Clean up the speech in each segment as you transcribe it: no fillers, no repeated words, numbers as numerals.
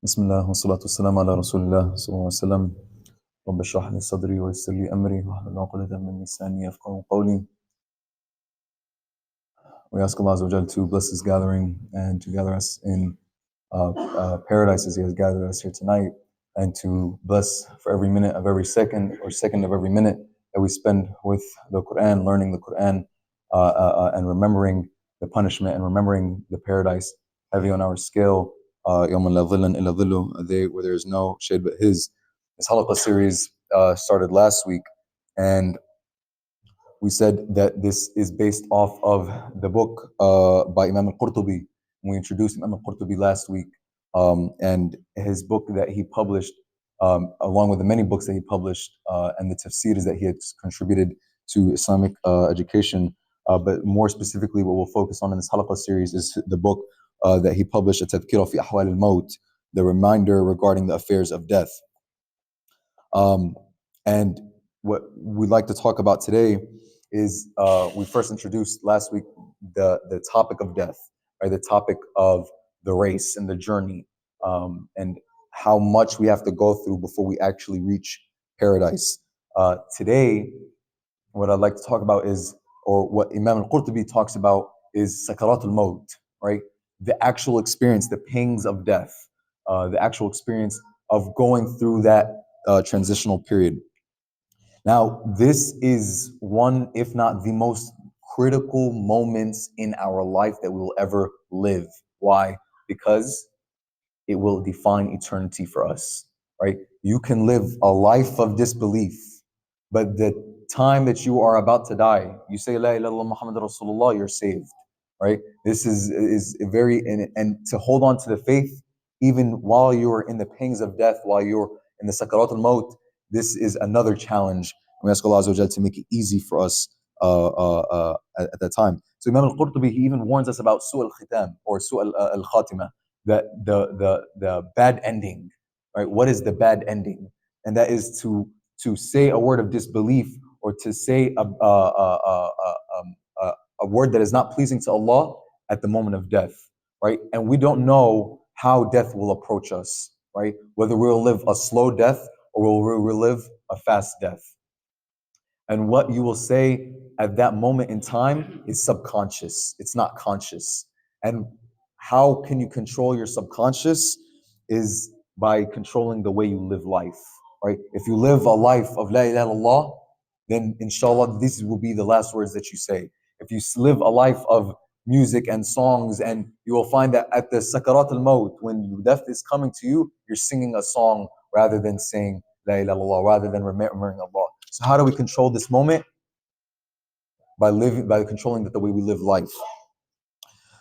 بسم الله والصلاة والسلام على رسول الله صلى الله عليه وسلم. رب اشرح لي صدري ويسر لي أمري واحلل عقدة من لساني يفقهوا قولي. We ask Allah Azza wa Jal to bless this gathering and to gather us in paradise as He has gathered us here tonight, and to bless for every minute of every second or second of every minute that we spend with the Quran, learning the Quran, and remembering the punishment and remembering the paradise heavy on our scale. يوم لا ظل إلا ظله, a day where there is no shade but His. This Halaqa series started last week, and we said that this is based off of the book by Imam al-Qurtubi. We introduced Imam al-Qurtubi last week, and his book that he published, along with the many books that he published, and the tafsirs that he had contributed to Islamic education. But more specifically, what we'll focus on in this Halaqa series is the book that he published, At-Tadhkira fi Ahwal al-Maut, the reminder regarding the affairs of death. And what we'd like to talk about today is we first introduced last week the topic of death, right? The topic of the race and the journey, and how much we have to go through before we actually reach paradise. Today, what I'd like to talk about is, or what Imam al-Qurtubi talks about, is sakarat al-maut, right? The actual experience, the pangs of death, the actual experience of going through that transitional period. Now, this is one, if not the most critical moments in our life that we will ever live. Why? Because it will define eternity for us, right? You can live a life of disbelief, but the time that you are about to die, you say, La ilaha illallah Muhammad Rasulullah, you're saved, right? This is a very, and to hold on to the faith, even while you're in the pangs of death, while you're in the sakarat al-maut, this is another challenge. We ask Allah Azza wa Jalla to make it easy for us at that time. So Imam al-Qurtubi, he even warns us about su' al-khitam, or su' al-khatima, that the bad ending, right? What is the bad ending? And that is to say a word of disbelief, or to say a word that is not pleasing to Allah at the moment of death, right? And we don't know how death will approach us, right? Whether we'll live a slow death or we'll live a fast death. And what you will say at that moment in time is subconscious. It's not conscious. And how can you control your subconscious? Is by controlling the way you live life, right? If you live a life of La ilaha illallah, then inshallah, this will be the last words that you say. If you live a life of music and songs, and you will find that at the sakarat al-maut, when death is coming to you, you're singing a song rather than saying La ilaha illallah, rather than remembering Allah. So how do we control this moment? By controlling the way we live life.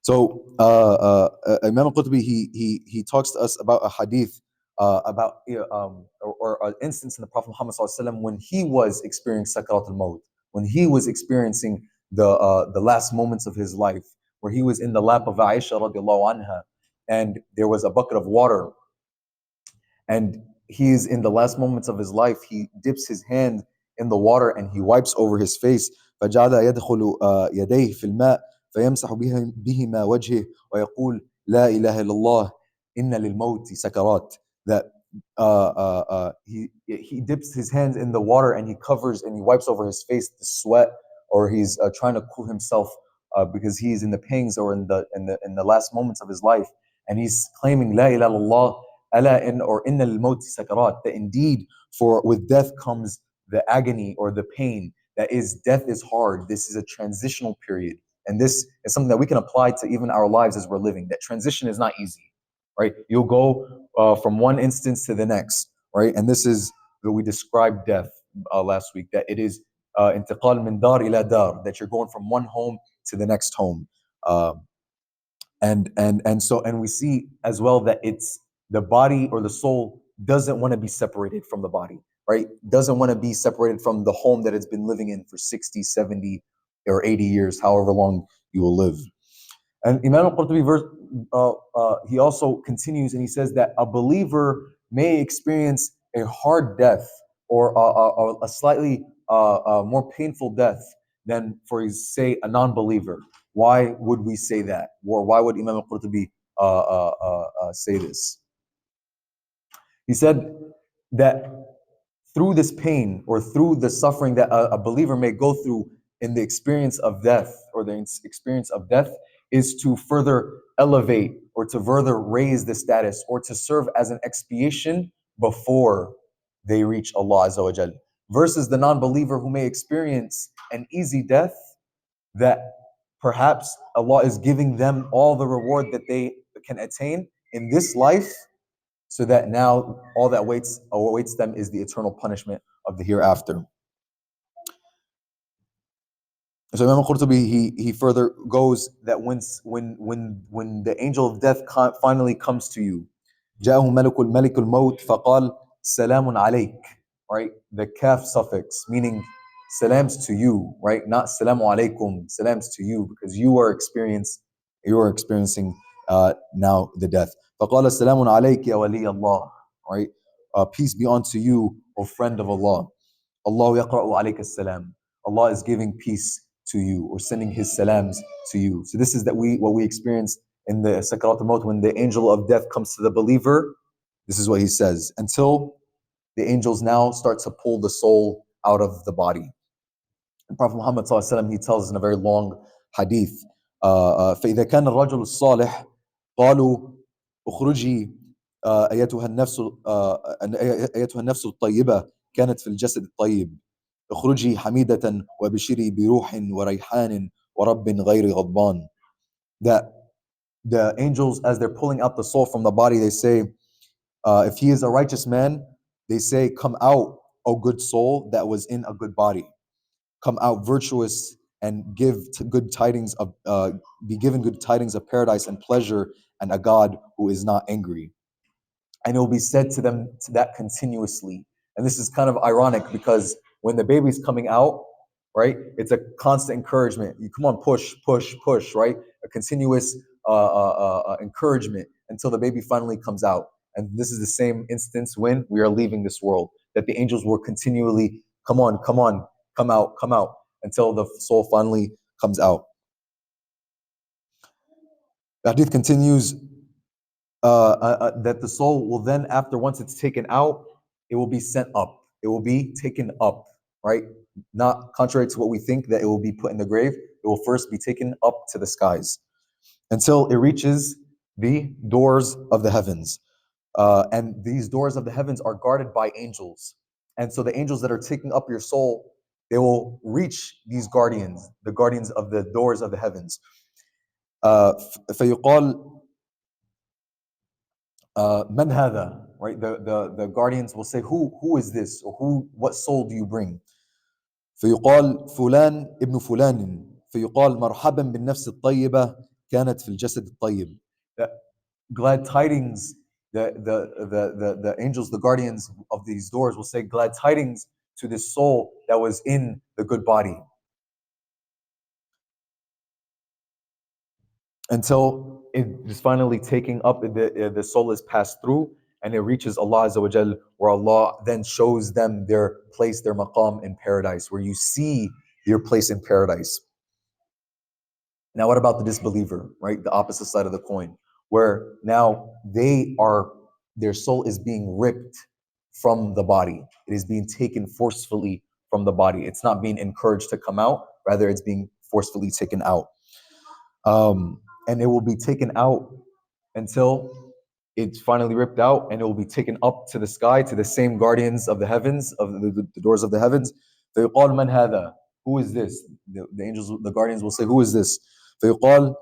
So Imam al-Qurtubi, he talks to us about a hadith about or an instance in the Prophet Muhammad ﷺ when he was experiencing sakarat al-maut, when he was experiencing the last moments of his life, where he was in the lap of Aisha radiallahu anha, and there was a bucket of water, and he is in the last moments of his life. He dips his hand in the water and he wipes over his face. فجعل يدخل يديه في الماء فيمسح بهما وجهه ويقول لا إله إلا الله إن للموت سكرات. That he dips his hands in the water and he covers and he wipes over his face the sweat, or he's trying to cool himself because he's in the pangs or in the last moments of his life, and he's claiming La ilaha illallah ala in or inna lil-mawti sakarat, that indeed with death comes the agony or the pain. That is, death is hard. This is a transitional period, and this is something that we can apply to even our lives as we're living. That transition is not easy, right? You'll go from one instance to the next, right? And this is that we described death last week, that it is intiqal min dar ila dar, that you're going from one home to the next home. Um, and we see as well that it's the body or the soul doesn't want to be separated from the body, right? Doesn't want to be separated from the home that it's been living in for 60, 70, or 80 years, however long you will live. And Imam al-Qurtubi he also continues and he says that a believer may experience a hard death or a slightly more painful death than, for say, a non-believer. Why would we say that? Or why would Imam al-Qurtubi say this? He said that through this pain or through the suffering that a believer may go through in the experience of death or the experience of death is to further elevate or to further raise the status or to serve as an expiation before they reach Allah Azza wa Jal. Versus the non-believer who may experience an easy death that perhaps Allah is giving them all the reward that they can attain in this life, so that now all that awaits them is the eternal punishment of the hereafter. So Imam al-Qurtubi he further goes that when the angel of death finally comes to you, جاءه ملك الموت فقال سلام عليك, right? The kaf suffix meaning salams to you, right? Not salamu alaykum, salams to you, because you are experiencing now the death. فقال السلام عليك يا ولي الله, right? Peace be unto you, O friend of Allah. Allah yaqra'u alayka salam. Allah is giving peace to you or sending his salams to you. So this is what we experience in the Sakarat al-Maut when the angel of death comes to the believer. This is what he says until the angels now start to pull the soul out of the body. And Prophet Muhammad ﷺ, he tells us in a very long hadith, فإذا كان الرجل الصالح قالوا اخرجي أيتها النفس الطيبة كانت في الجسد الطيب اخرجي حميدة وبشري بروح وريحان ورب غير غضبان. That the angels, as they're pulling out the soul from the body, they say, if he is a righteous man, they say, come out, O good soul that was in a good body. Come out virtuous and good tidings of be given good tidings of paradise and pleasure and a God who is not angry. And it will be said to them to that continuously. And this is kind of ironic because when the baby's coming out, right, it's a constant encouragement. You come on, push, push, push, right? A continuous encouragement until the baby finally comes out. And this is the same instance when we are leaving this world, that the angels were continually, come on, come on, come out, until the soul finally comes out. The hadith continues that the soul will then, once it's taken out, it will be sent up. It will be taken up, right? Not contrary to what we think that it will be put in the grave. It will first be taken up to the skies until it reaches the doors of the heavens. And these doors of the heavens are guarded by angels. And so the angels that are taking up your soul, they will reach these guardians, the guardians of the doors of the heavens. فيقال Man hada, right? The guardians will say, who is this? Or what soul do you bring? فيقال فلان ابن فلان فيقال مرحبا بالنفس الطيبة كانت في الجسد الطيب. Glad tidings, the angels, the guardians of these doors will say glad tidings to this soul that was in the good body. Until it is finally taking up, the soul is passed through and it reaches Allah Azza wa Jal, where Allah then shows them their place, their maqam in paradise, where you see your place in paradise. Now, what about the disbeliever, right? The opposite side of the coin, where now their soul is being ripped from the body. It is being taken forcefully from the body. It's not being encouraged to come out, rather it's being forcefully taken out. And it will be taken out until it's finally ripped out, and it will be taken up to the sky, to the same guardians of the heavens, of the doors of the heavens. فيقال من هذا? Who is this? The angels, the guardians will say, who is this? فيقال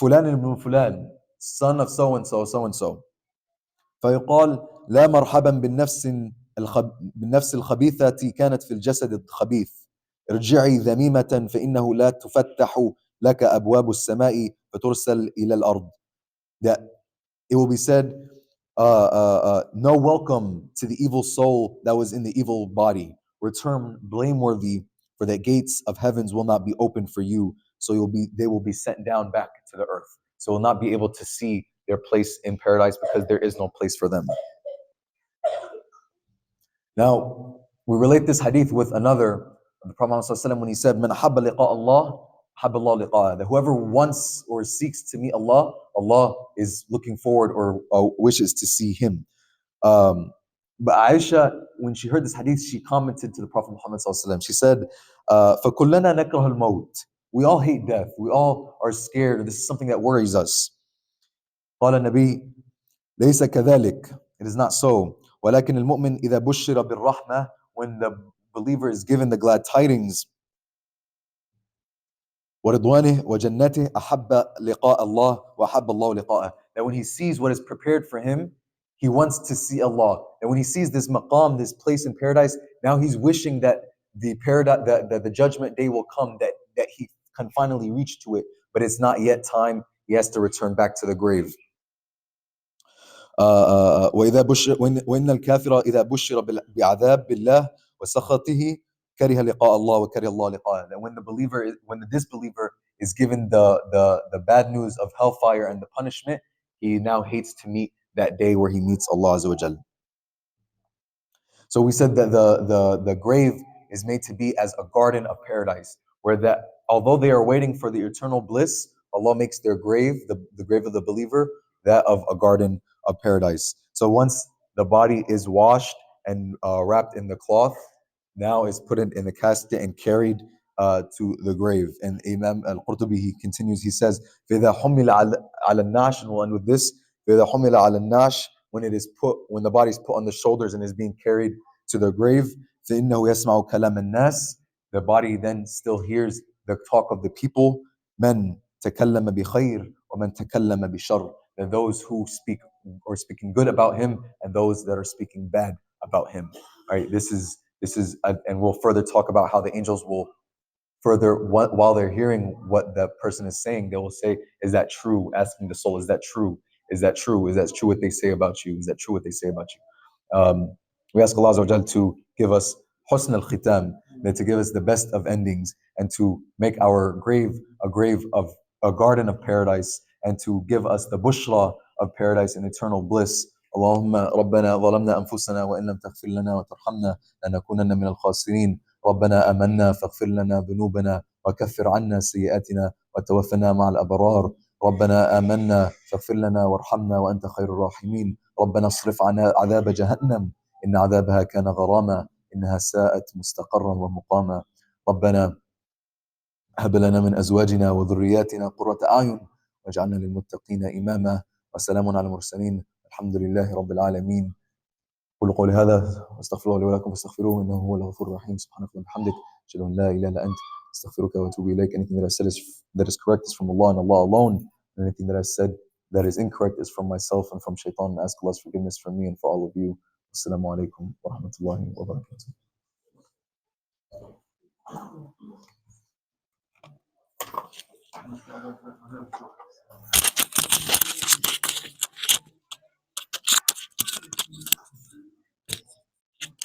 فلان ibn fulan. son of so and so, so and so. فيقال لا مرحبا بالنفس الخبيثة كانت في الجسد الخبيث ارجعي ذميمة فإنه لا تفتح لك أبواب السماء فترسل إلى الأرض. That it will be said, no welcome to the evil soul that was in the evil body. Return blameworthy, for the gates of heavens will not be open for you. So they will be sent down back to the earth. So will not be able to see their place in paradise because there is no place for them. Now, we relate this hadith with another, the Prophet ﷺ, when he said, "Man habba liqa Allah, habba Allah liqa'ah." That whoever wants or seeks to meet Allah, Allah is looking forward or wishes to see him. But Aisha, when she heard this hadith, she commented to the Prophet Muhammad ﷺ. She said, فَكُلَّنَا نَكْرَهُ الْمَوْتِ. We all hate death. We all are scared. This is something that worries us. قال النبي ليس كذلك. It is not so. ولكن المؤمن إذا بشر بالرحمة, when the believer is given the glad tidings, ورضوانه وجنته أحب لقاء الله وأحب الله لقاءه. That when he sees what is prepared for him, he wants to see Allah. And when he sees this maqam, this place in paradise, now he's wishing that the paradise, that the judgment day will come, that he can finally reach to it. But it's not yet time. He has to return back to the grave. وإذا بشر وإن الكافر إذا بشر بعذاب بالله وسخطه كره لقاء الله وكره الله لقاءه. That when the disbeliever is given the bad news of hellfire and the punishment, he now hates to meet that day where he meets Allah Azza wa Jal. So we said that the grave is made to be as a garden of paradise, where that although they are waiting for the eternal bliss, Allah makes their grave, the grave of the believer, that of a garden of paradise. So once the body is washed and wrapped in the cloth, now is put in the casket and carried to the grave. And Imam Al-Qurtubi, he continues, he says, فَإِذَا حُمِّلَ عَلَى النَّاشِ, and we'll end with this, فَإِذَا حُمِّلَ عَلَى النَّاشِ, when the body is put on the shoulders and is being carried to the grave, فَإِنَّهُ يَسْمَعُ كَلَامَ النَّاسِ, the body then still hears the talk of the people, مَنْ تَكَلَّمَ بِخَيْرٍ وَمَنْ تَكَلَّمَ بِشَرٍ, that those who speak or speaking good about him and those that are speaking bad about him. All right, this is and we'll further talk about how the angels will further, while they're hearing what the person is saying, they will say, is that true? Asking the soul, is that true? Is that true? Is that true what they say about you? Is that true what they say about you? We ask Allah Azza wa Jal to give us husn al-khitam, that to give us the best of endings, and to make our grave a grave of a garden of paradise, and to give us the bushra of paradise and eternal bliss. اللهم ربنا ظلمنا أنفسنا وإن لم تغفر لنا وترحمنا لنكونن من الخاسرين. ربنا آمنا فاغفر لنا ذنوبنا وكفر عنا سيئاتنا وتوفنا مع الأبرار. ربنا آمنا فاغفر لنا وارحمنا وأنت خير الراحمين. ربنا اصرف عنا عذاب جهنم إن عذابها كان غراما إنها ساءت مستقرا ومقاما. ربنا هب لنا من أزواجنا وذرياتنا قرة أعين واجعلنا للمتقين إماما. وسلام على المرسلين الحمد لله رب العالمين. قولوا قولي هذا واستغفر الله لي ولكم فاستغفروه انه هو الغفور الرحيم. سبحانك وبحمدك اشهد ان لا اله الا انت استغفرك واتوب اليك. Anything that I said that is correct is from Allah and Allah alone. And anything that I said that is incorrect is from myself and from shaitan. And ask Allah's forgiveness for me and for all of you. Assalamu alaikum wa rahmatullahi wa barakatuh.